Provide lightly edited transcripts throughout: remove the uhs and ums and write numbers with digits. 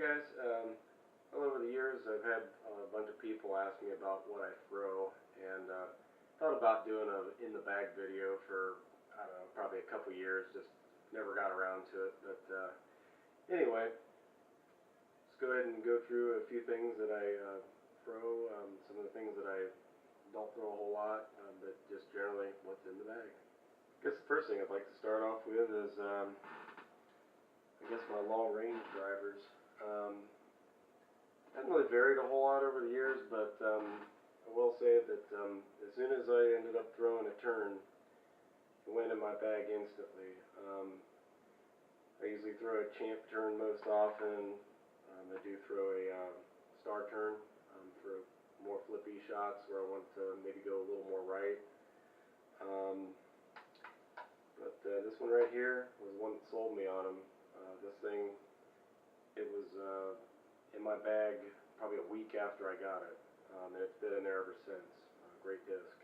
Hi guys. Well, over the years I've had a bunch of people ask me about what I throw, and thought about doing a in the bag video for, I don't know, probably a couple years, just never got around to it. But anyway, let's go ahead and go through a few things that I throw, some of the things that I don't throw a whole lot, but just generally what's in the bag. I guess the first thing I'd like to start off with is I guess my long range drivers. Haven't really varied a whole lot over the years, but I will say that as soon as I ended up throwing a turn, it went in my bag instantly. I usually throw a champ turn most often. I do throw a star turn for more flippy shots where I want to maybe go a little more right. But this one right here was one that sold me on them. This thing, it was in my bag probably a week after I got it, and it's been in there ever since. Great disc.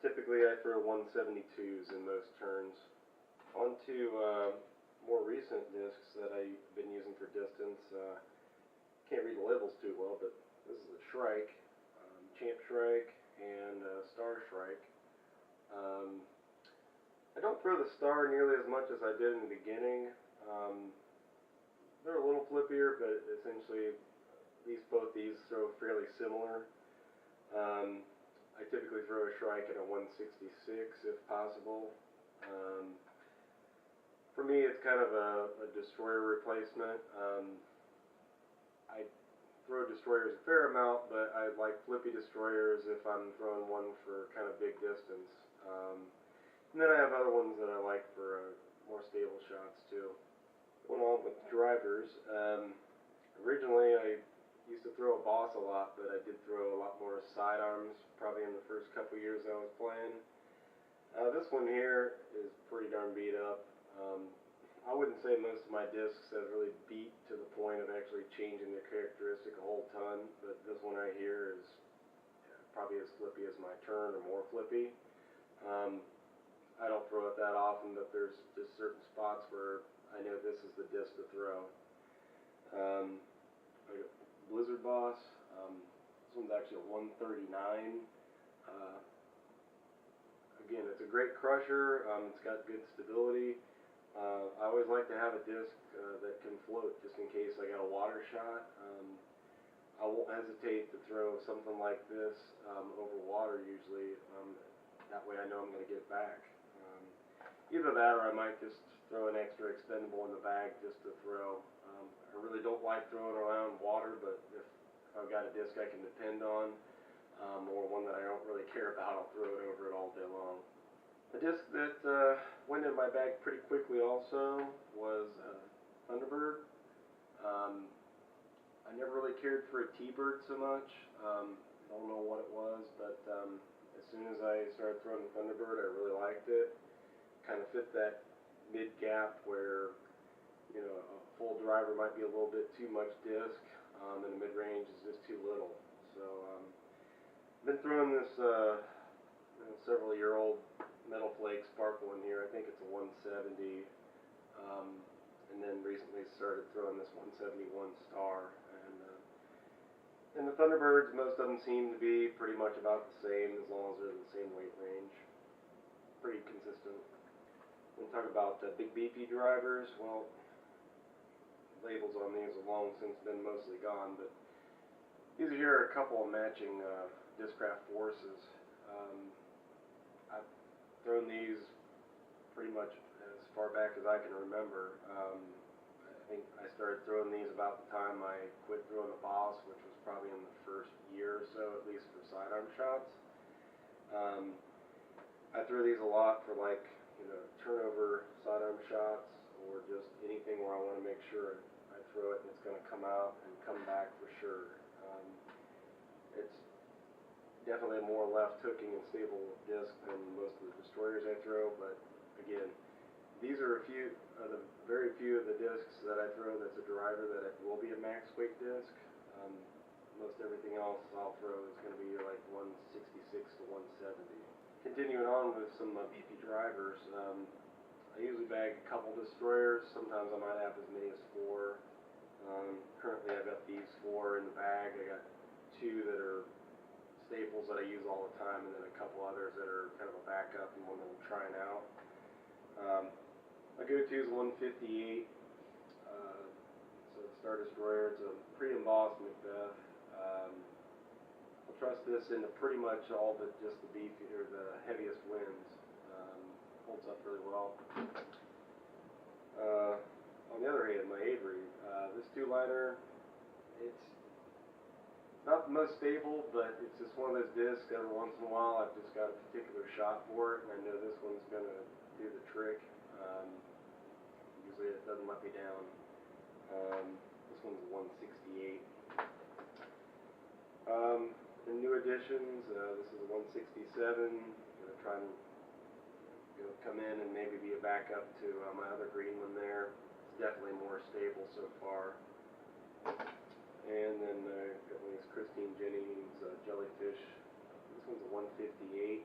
Typically I throw 172s in most turns. On to more recent discs that I've been using for distance. Can't read the labels too well, but this is a Shrike, Champ Shrike, and Star Shrike. I don't throw the Star nearly as much as I did in the beginning. They're a little flippier, but essentially both these throw fairly similar. I typically throw a Shrike at a 166 if possible. For me, it's kind of a destroyer replacement. I throw destroyers a fair amount, but I like flippy destroyers if I'm throwing one for kind of big distance. And then I have other ones that I like for more stable shots too. Going on with drivers, originally I used to throw a boss a lot, but I did throw a lot more sidearms probably in the first couple years I was playing. This one here is pretty darn beat up. I wouldn't say most of my discs have really beat to the point of actually changing their characteristic a whole ton, but this one right here is probably as flippy as my turn or more flippy. I don't throw it that often, but there's just certain spots where I know this is the disc to throw. I got Blizzard Boss. This one's actually a 139. Again, it's a great crusher. It's got good stability. I always like to have a disc that can float just in case I got a water shot. I won't hesitate to throw something like this over water usually. That way I know I'm going to get it back. Either that or I might just throw an extra expendable in the bag just to throw. I really don't like throwing around water, but if I've got a disc I can depend on, or one that I don't really care about, I'll throw it over it all day long. A disc that went in my bag pretty quickly also was Thunderbird. I never really cared for a T-Bird so much. Don't know what it was, but as soon as I started throwing Thunderbird, I really liked it. Kind of fit that mid gap where, you know, a full driver might be a little bit too much disc, and the mid range is just too little. So I've been throwing this several-year-old Metal Flake Sparkle in here. I think it's a 170, and then recently started throwing this 171 Star. And the Thunderbirds, most of them seem to be pretty much about the same as long as they're in the same weight range. Pretty consistent. When we talk about big beefy drivers, well, labels on these have long since been mostly gone, but these here are a couple of matching Discraft Forces. I've thrown these pretty much as far back as I can remember. I think I started throwing these about the time I quit throwing the Boss, which was probably in the first year or so, at least for sidearm shots. I threw these a lot for, like, you know, turnover sidearm shots, or just anything where I want to make sure I throw it and it's going to come out and come back for sure. It's definitely a more left hooking and stable disc than most of the destroyers I throw, but again, these are very few of the discs that I throw that's a driver that it will be a max weight disc. Most everything else I'll throw is going to be like 166 to 170. Continuing on with some beefy drivers, I usually bag a couple destroyers. Sometimes I might have as many as 4. Currently I've got these 4 in the bag. I got 2 that are staples that I use all the time, and then a couple others that are kind of a backup and one that I'm trying out. My go-to is 158. So the Star Destroyer. It's a pre-embossed Macbeth. I'll trust this into pretty much all but just the beefy or the heaviest winds. Holds up really well. On the other hand, my Avery, this 2-liner, it's not the most stable, but it's just one of those discs. Every once in a while, I've just got a particular shot for it, and I know this one's going to do the trick. Usually it doesn't let me down. This one's a 168. In new editions, this is a 167. I'm going to try and come in and maybe be a backup to my other green one there. It's definitely more stable so far. And then got one of these Christine Jennings Jellyfish. This one's a 158.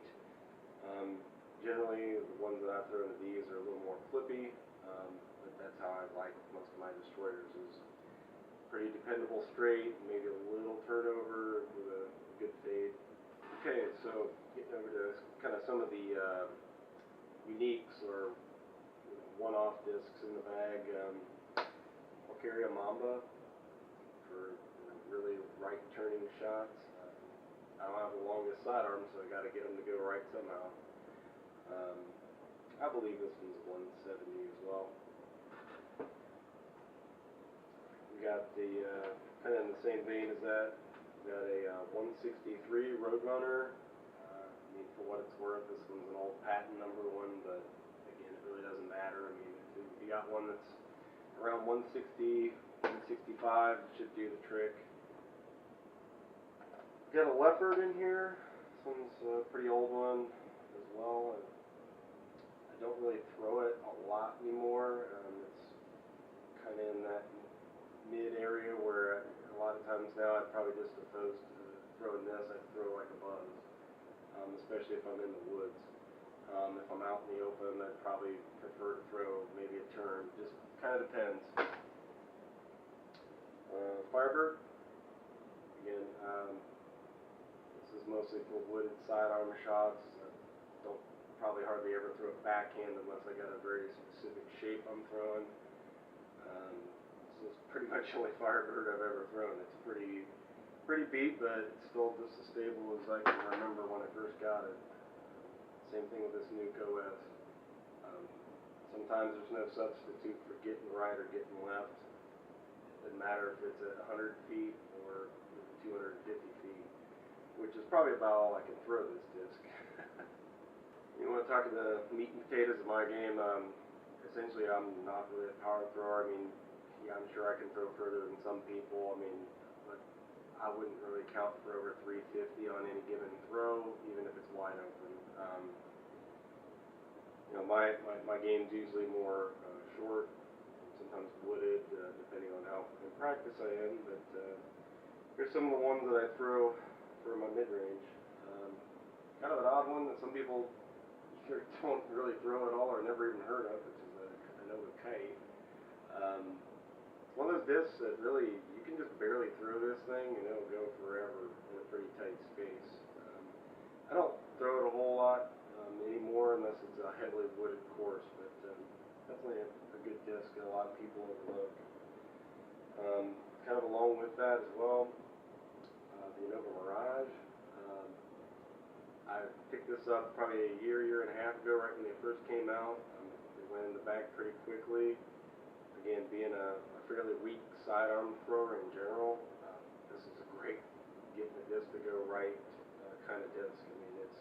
Generally, the ones that I throw into these are a little more flippy, but that's how I like most of my destroyers. Is pretty dependable straight, maybe a little turnover with a good fade. Okay, so getting over to kind of some of the uniques or one-off discs in the bag. I'll carry a Mamba for really right turning shots. I don't have the longest sidearm, so I got to get them to go right somehow. I believe this one's a 170 as well. We got the kind of in the same vein as that. We got a 163 Roadrunner. I mean, for what it's worth, this one's an old patent number one, but again, it really doesn't matter. I mean, if you got one that's around 160, 165, it should do the trick. Got a Leopard in here. This one's a pretty old one as well. I don't really throw it a lot anymore. It's kind of in that mid area where a lot of times now I'd probably just opposed to throwing this. I'd throw like a buzz, especially if I'm in the woods. If I'm out in the open, I'd probably prefer to throw maybe a turn. Just kind of depends. Firebird. Again, this is mostly for wooded sidearm shots. I don't probably hardly ever throw a backhand unless I got a very specific shape I'm throwing. This is pretty much the only Firebird I've ever thrown. It's pretty beat, but it's still just as stable as I can remember when I first got it. Same thing with this Nuke OS. Sometimes there's no substitute for getting right or getting left. It doesn't matter if it's at 100 feet or 250 feet, which is probably about all I can throw this disc. You want to talk to the meat and potatoes of my game? Essentially, I'm not really a power thrower. I mean, yeah, I'm sure I can throw further than some people. I mean, but I wouldn't really count for over 350 on any given throw, even if it's wide open. You know, my game's usually more short, sometimes wooded, depending on how in practice I am. But here's some of the ones that I throw for my mid-range. Kind of an odd one that some people either don't really throw at all or never even heard of, which is a Nova Kite. It's one of those discs that really, you can just barely throw this thing and it'll go forever in a pretty tight space. I don't throw it a whole lot anymore unless it's a heavily wooded course, but definitely a good disc that a lot of people overlook. Kind of along with that as well, the Nova Mirage. I picked this up probably a year and a half ago, right when they first came out. It went in the bag pretty quickly. Again, being a fairly weak sidearm thrower in general, this is a great getting the disc to go right kind of disc. I mean, it's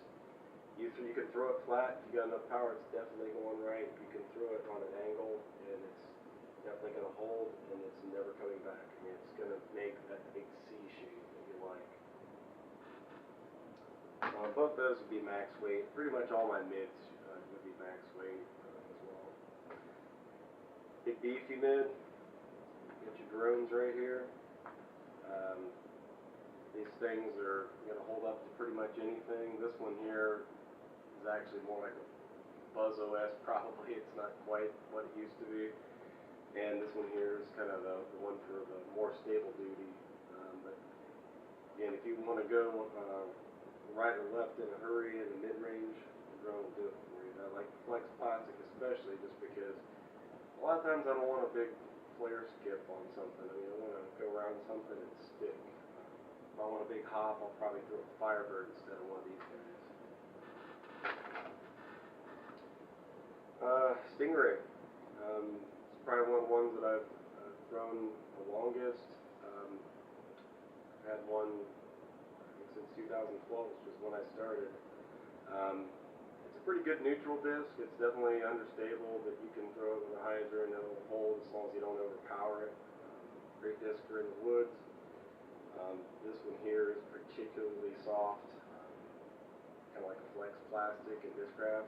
you can throw it flat. If you got enough power, it's definitely going right. You can throw it on an angle, and it's definitely going to hold, and it's never coming back. I mean, it's going to make that big C shape that you like. Both those would be max weight. Pretty much all my mids would be max weight as well. Big beefy mid. Got your drones right here. These things are going to hold up to pretty much anything. This one here is actually more like a Buzz OS probably. It's not quite what it used to be. And this one here is kind of the one for the more stable duty. But again, if you want to go right or left in a hurry in the mid-range, the drone will do it for you. And I like the Flex Plastic especially just because a lot of times I don't want a big flare skip on something. I mean, I want to go around something and stick. If I want a big hop, I'll probably throw a Firebird instead of one of these guys. Stingray. It's probably one of the ones that I've thrown the longest. I've had one I think since 2012, which was when I started. It's a pretty good neutral disc. It's definitely understable, but you can throw it with a hyzer and it'll hold as long as you don't overpower it. Great disc for in the woods. This one here is particularly soft, kind of like a Flex Plastic and Discraft,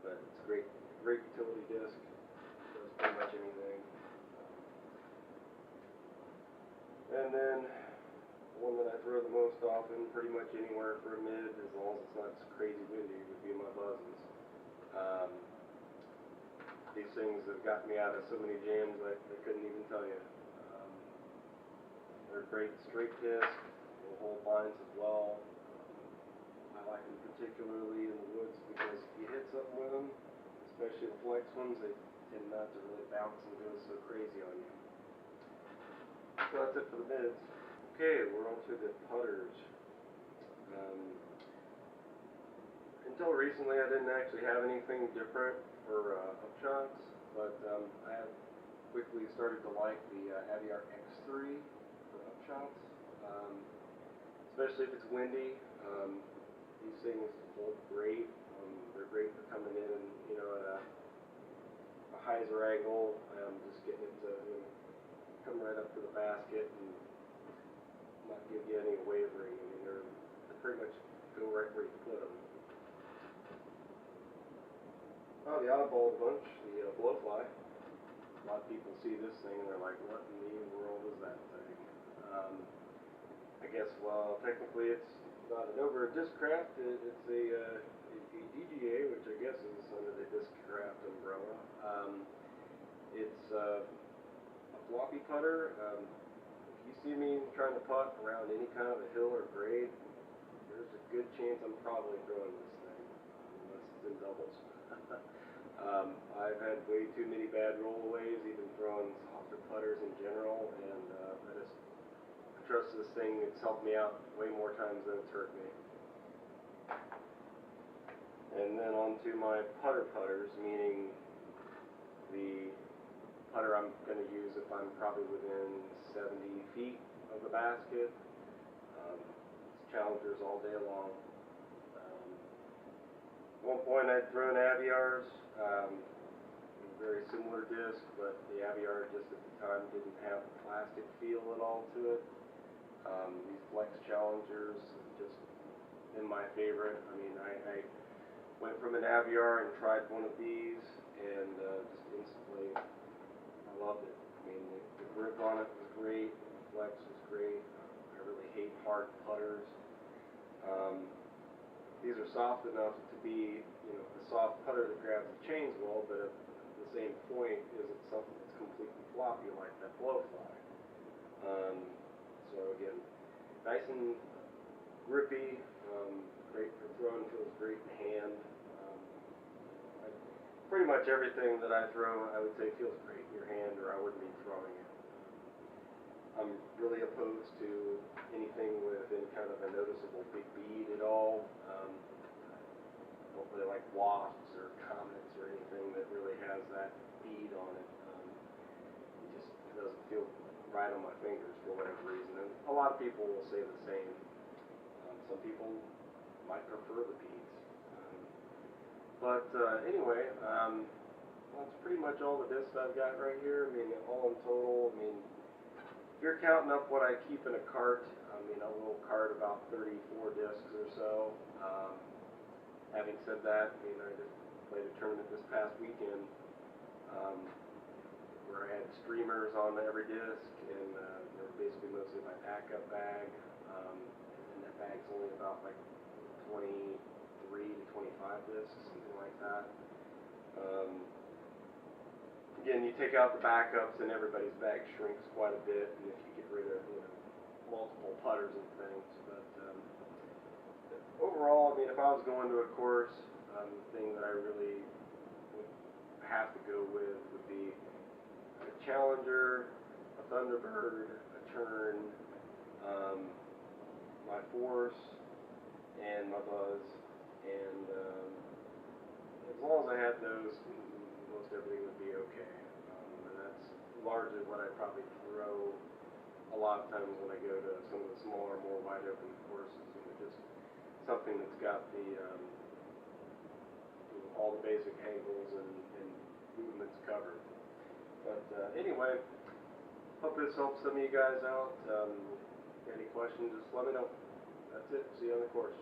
but it's a great utility disc. Does pretty much anything. And then the one that I throw the most often, pretty much anywhere for a mid, as long as it's not crazy windy, would be my Buzzes. These things have gotten me out of so many jams I couldn't even tell you. They're great straight disc, will hold lines as well. I like them particularly in the woods because if you hit something with them, especially the Flex ones, they tend not to really bounce and go so crazy on you. So that's it for the mids. Okay, we're on to the putters. Until recently I didn't actually have anything different for upshots, but I have quickly started to like the Aviar X3 for upshots, especially if it's windy. These things hold great. They're great for coming in, at a hyzer angle, just getting it to come right up to the basket and not give you any wavering. I mean, they pretty much go right where you put them. Oh, the oddball bunch, the blowfly. A lot of people see this thing and they're like, what in the world is that thing? I guess, well, technically it's not an over Discraft, it's a DGA, which I guess is under the Discraft umbrella. It's a floppy putter. If you see me trying to putt around any kind of a hill or grade, there's a good chance I'm probably throwing this thing, unless it's in doubles. I've had way too many bad rollaways, even throwing softer putters in general, and I trust this thing. It's helped me out way more times than it's hurt me. And then on to my putters, meaning the putter I'm going to use if I'm probably within 70 feet of the basket. It's Challengers all day long. At one point I'd thrown Aviars, very similar disc, but the Aviar just at the time didn't have the plastic feel at all to it. These Flex Challengers just been my favorite. I mean, I went from an Aviar and tried one of these, and just instantly I loved it. I mean, the grip on it was great, the Flex was great. I really hate hard putters. These are soft enough to be, a soft putter that grabs the chains well, but at the same point isn't something that's completely floppy like that blowfly. So again, nice and grippy, great for throwing, feels great in hand. Pretty much everything that I throw, I would say feels great in your hand, or I wouldn't be throwing it. I'm really opposed to anything with any kind of a noticeable big bead at all. I don't really like wasps or comets or anything that really has that bead on it. It just doesn't feel right on my fingers for whatever reason. And a lot of people will say the same. Some people might prefer the beads. Anyway, that's pretty much all the discs I've got right here. I mean, all in total, if you're counting up what I keep in a cart, a little cart about 34 discs or so. Having said that, I just played a tournament this past weekend where I had streamers on every disc, and they were basically mostly my pack-up bag, and that bag's only about like 20 to 23 to 25 discs, something like that. Again, you take out the backups and everybody's bag shrinks quite a bit, and if you get rid of multiple putters and things. But overall, I mean, if I was going to a course, the thing that I really would have to go with would be a Challenger, a Thunderbird, a Turn, my Force, and my Buzz, and as long as I had those, most everything would be okay. And that's largely what I probably throw a lot of times when I go to some of the smaller, more wide open courses. Just something that's got the all the basic angles and movements covered. But anyway, hope this helps some of you guys out. Any questions, just let me know. That's it. See you on the course.